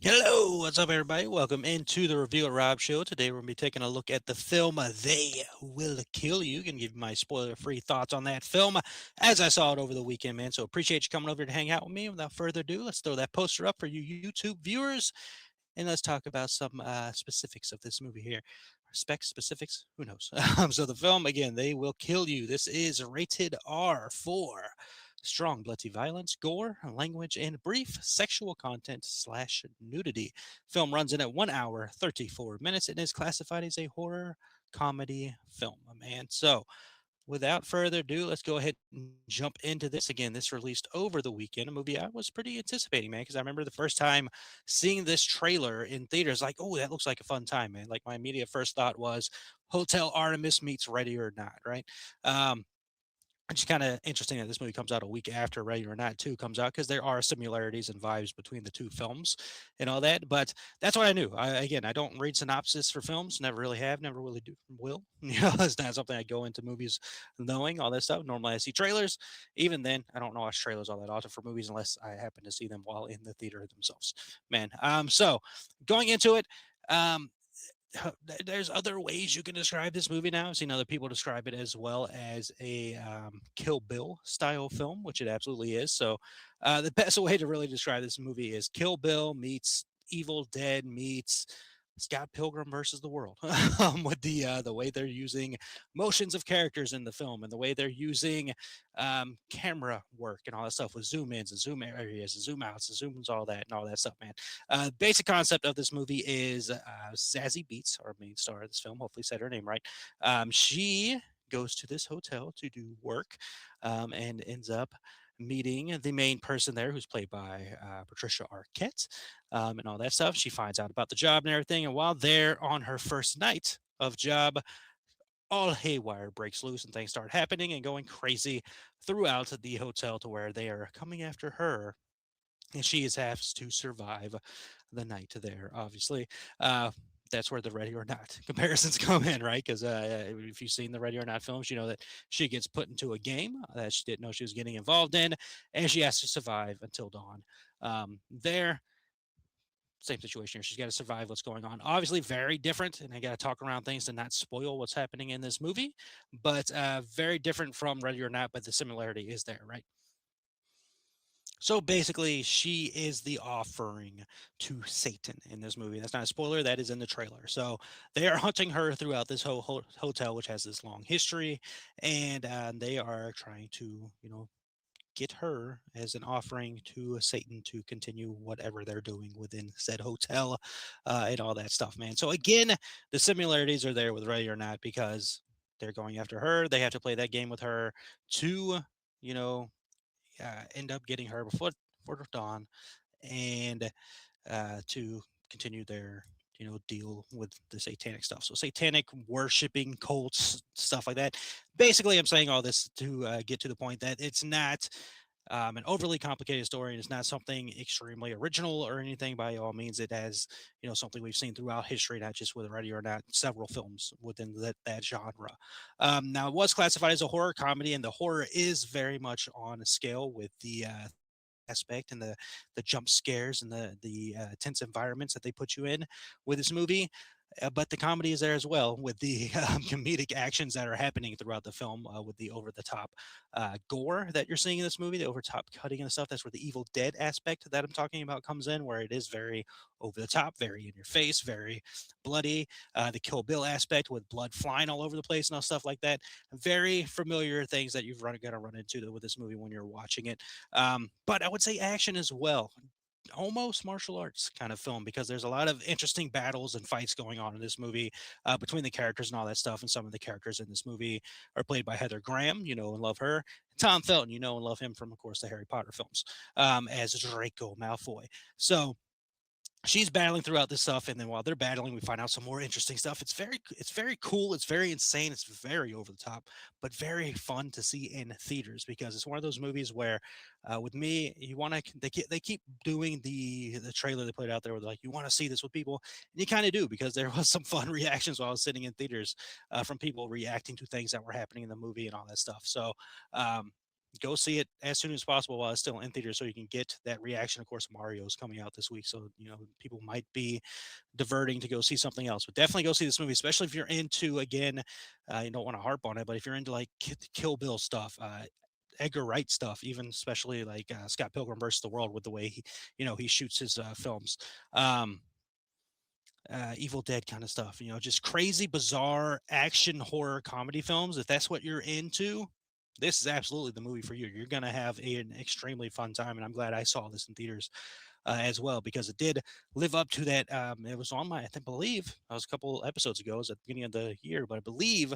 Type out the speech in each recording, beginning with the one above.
Hello, what's up, everybody? Welcome into the Review at Rob show. Today, we're going to be taking a look at the film They Will Kill You. Going to give you my spoiler-free thoughts on that film as I saw it over the weekend, man. So appreciate you coming over to hang out with me. Without further ado, let's throw that poster up for you YouTube viewers, and let's talk about some specifics of this movie here. Specs, specifics, who knows? So the film, again, They Will Kill You. This is rated R for strong bloody violence, gore, language, and brief sexual content slash nudity. Film runs in at 1 hour, 34 minutes, and is classified as a horror comedy film, man. So without further ado, let's go ahead and jump into this. Again, this released over the weekend, a movie I was pretty anticipating, man, because I remember the first time seeing this trailer in theaters, like, oh, that looks like a fun time, man. Like, my immediate first thought was Hotel Artemis meets Ready or Not, right? Um, it's kind of interesting that this movie comes out a week after Ready or Not 2 comes out because there are similarities and vibes between the two films and all that. But that's what I knew. Again, I don't read synopsis for films, never really have, never really will. It's not something I go into movies knowing all that stuff. Normally, I see trailers. Even then, I don't watch trailers all that often for movies unless I happen to see them while in the theater themselves. Man, so going into it, um, there's other ways you can describe this movie now. I've seen other people describe it as well as a Kill Bill style film, which it absolutely is. So, the best way to really describe this movie is Kill Bill meets Evil Dead meets Scott Pilgrim versus the World, with the way they're using motions of characters in the film and the way they're using camera work and all that stuff with zoom ins and zoom areas and zoom outs and zooms, all that and all that stuff, man. Basic concept of this movie is Zazie Beetz, our main star of this film. Hopefully, said her name right. She goes to this hotel to do work, and ends up meeting the main person there, who's played by Patricia Arquette, and all that stuff. She finds out about the job and everything, and while they're on her first night of job, all haywire breaks loose and things start happening and going crazy throughout the hotel to where they are coming after her, and she has to survive the night there. Obviously, uh, that's where the Ready or Not comparisons come in, right? Because if you've seen the Ready or Not films, you know that she gets put into a game that she didn't know she was getting involved in, and she has to survive until dawn. There, same situation here. She's got to survive what's going on. Obviously, very different, and I got to talk around things to not spoil what's happening in this movie, but very different from Ready or Not. But the similarity is there, right? So basically, she is the offering to Satan in this movie. That's not a spoiler. That is in the trailer. So they are hunting her throughout this whole hotel, which has this long history, and they are trying to, get her as an offering to Satan to continue whatever they're doing within said hotel, and all that stuff, man. So again, the similarities are there with Ready or Not because they're going after her. They have to play that game with her to, you know, end up getting her before dawn, and to continue their deal with the satanic stuff. So satanic worshiping cults, stuff like that. Basically, I'm saying all this to get to the point that it's not an overly complicated story, and it's not something extremely original or anything by all means. It has, something we've seen throughout history, not just with Ready or Not, several films within that genre. Now, it was classified as a horror comedy, and the horror is very much on a scale with the aspect and the jump scares and the tense environments that they put you in with this movie. But the comedy is there as well with the comedic actions that are happening throughout the film, with the over the top gore that you're seeing in this movie, the over top cutting and stuff. That's where the Evil Dead aspect that I'm talking about comes in, where it is very over the top, very in your face, very bloody. The Kill Bill aspect with blood flying all over the place and all stuff like that. Very familiar things that you've going to run into with this movie when you're watching it. But I would say action as well, almost martial arts kind of film, because there's a lot of interesting battles and fights going on in this movie, between the characters and all that stuff. And some of the characters in this movie are played by Heather Graham, and love her. Tom Felton, and love him from, of course, the Harry Potter films, as Draco Malfoy. So she's battling throughout this stuff, and then while they're battling, we find out some more interesting stuff. It's very cool, it's very insane, it's very over the top, but very fun to see in theaters, because it's one of those movies where, with me, you want to they keep doing the trailer they put out there with, like, you want to see this with people, and you kind of do, because there was some fun reactions while I was sitting in theaters, from people reacting to things that were happening in the movie and all that stuff. So, um go see it as soon as possible while it's still in theaters, so you can get that reaction. Of course, Mario's coming out this week, so people might be diverting to go see something else. But definitely go see this movie, especially if you're into, again, you don't want to harp on it, but if you're into like Kill Bill stuff, Edgar Wright stuff, even especially like Scott Pilgrim versus the World, with the way he shoots his films. Um, Evil Dead kind of stuff, just crazy, bizarre action horror comedy films. If that's what you're into, this is absolutely the movie for you. You're going to have an extremely fun time. And I'm glad I saw this in theaters as well, because it did live up to that. It was on I believe, that was a couple episodes ago. It was at the beginning of the year, but I believe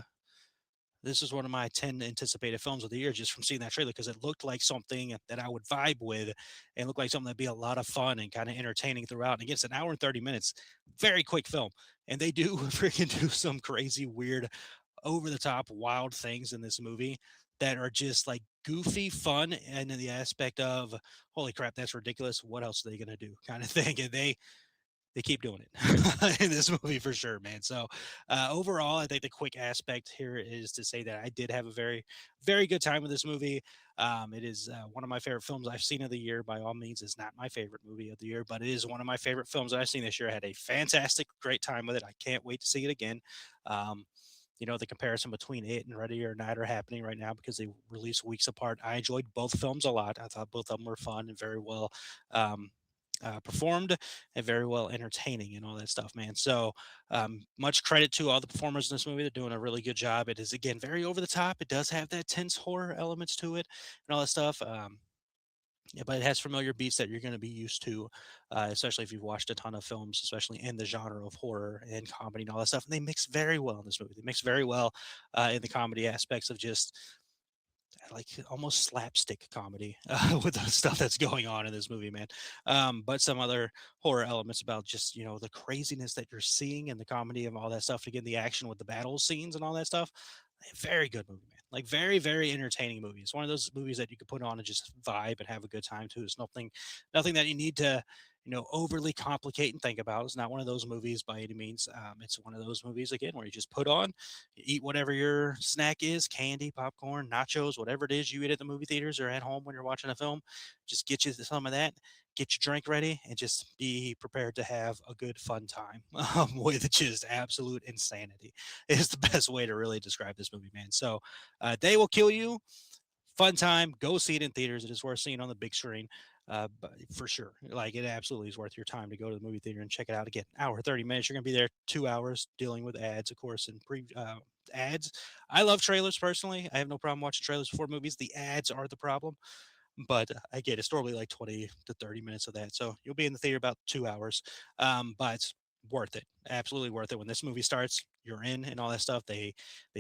this is one of my 10 anticipated films of the year just from seeing that trailer, because it looked like something that I would vibe with and looked like something that'd be a lot of fun and kind of entertaining throughout. And again, it's an hour and 30 minutes, very quick film. And they do freaking do some crazy, weird, over the top, wild things in this movie that are just like goofy fun, and in the aspect of, holy crap, that's ridiculous. What else are they going to do kind of thing. And they keep doing it in this movie for sure, man. So overall, I think the quick aspect here is to say that I did have a very, very good time with this movie. It is one of my favorite films I've seen of the year. By all means, it's not my favorite movie of the year, but it is one of my favorite films I've seen this year. I had a fantastic, great time with it. I can't wait to see it again. Um, the comparison between it and Ready or Not are happening right now because they release weeks apart. I enjoyed both films a lot. I thought both of them were fun and very well um, performed and very well entertaining and all that stuff, man. So much credit to all the performers in this movie. They're doing a really good job. It is, again, very over the top. It does have that tense horror elements to it and all that stuff. Yeah, but it has familiar beats that you're going to be used to, especially if you've watched a ton of films, especially in the genre of horror and comedy and all that stuff. And they mix very well in this movie. They mix very well in the comedy aspects of just like almost slapstick comedy with the stuff that's going on in this movie, man. But some other horror elements about just the craziness that you're seeing and the comedy and all that stuff. Again, the action with the battle scenes and all that stuff. Very good movie, man. Like very, very entertaining movie. It's one of those movies that you could put on and just vibe and have a good time too. It's nothing that you need to overly complicate and think about. It's not one of those movies by any means. It's one of those movies, again, where you just put on, you eat whatever your snack is, candy, popcorn, nachos, whatever it is you eat at the movie theaters or at home when you're watching a film. Just get you some of that, get your drink ready, and just be prepared to have a good, fun time with just absolute insanity is the best way to really describe this movie, man. So They Will Kill You, fun time. Go see it in theaters. It is worth seeing on the big screen, but for sure. Like, it absolutely is worth your time to go to the movie theater and check it out. Again, hour 30 minutes. You're gonna be there 2 hours dealing with ads, of course, and ads. I love trailers personally. I have no problem watching trailers before movies. The ads are the problem, but I get it's normally like 20 to 30 minutes of that. So you'll be in the theater about 2 hours, but worth it. Absolutely worth it. When this movie starts, you're in and all that stuff. They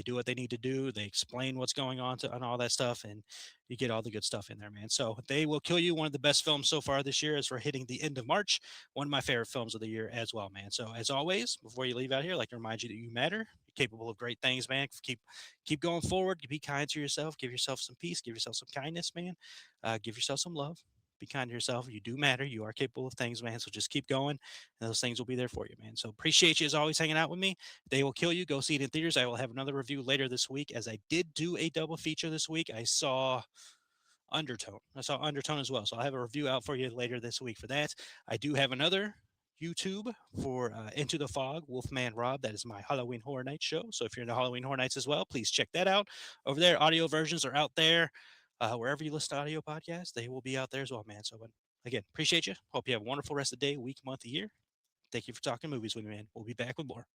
do what they need to do. They explain what's going on and all that stuff, and you get all the good stuff in there, man. So They Will Kill You, one of the best films so far this year as we're hitting the end of March. One of my favorite films of the year as well, man. So as always, before you leave out here, I'd like to remind you that you matter. You're capable of great things, man. Keep going forward. Be kind to yourself. Give yourself some peace. Give yourself some kindness, man. Give yourself some love. Be kind to yourself. You do matter. You are capable of things, man. So just keep going, and those things will be there for you, man. So appreciate you as always hanging out with me. They Will Kill You. Go see it in theaters. I will have another review later this week, as I did do a double feature this week. I saw Undertone. I saw Undertone as well. So I'll have a review out for you later this week for that. I do have another YouTube for Into the Fog, Wolfman Rob. That is my Halloween Horror Nights show. So if you're into Halloween Horror Nights as well, please check that out. Over there, audio versions are out there. Wherever you listen to audio podcasts, they will be out there as well, man. So, but again, appreciate you. Hope you have a wonderful rest of the day, week, month, year. Thank you for talking movies with me, man. We'll be back with more.